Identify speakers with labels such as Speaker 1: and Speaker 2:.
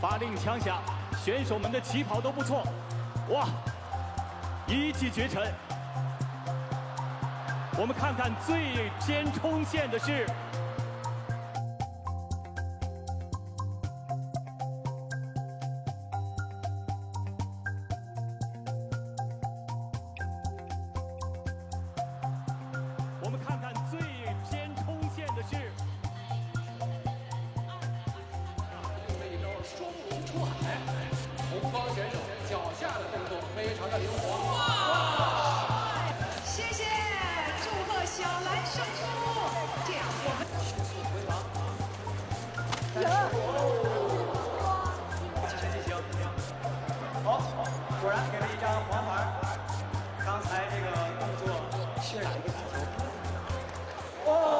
Speaker 1: 发令枪响，选手们的起跑都不错，哇，一骑绝尘。我们看看最先冲线的是。 我们看看最先冲线的是，
Speaker 2: 用了一招双龙出海，红方选手脚下的动作非常的灵活。
Speaker 3: 谢谢，祝贺小兰胜出。这样我们
Speaker 2: 迅速回防，继续进行。
Speaker 4: 好，果然给了一张黄牌。刚才这个动作渲染一个角球。哦。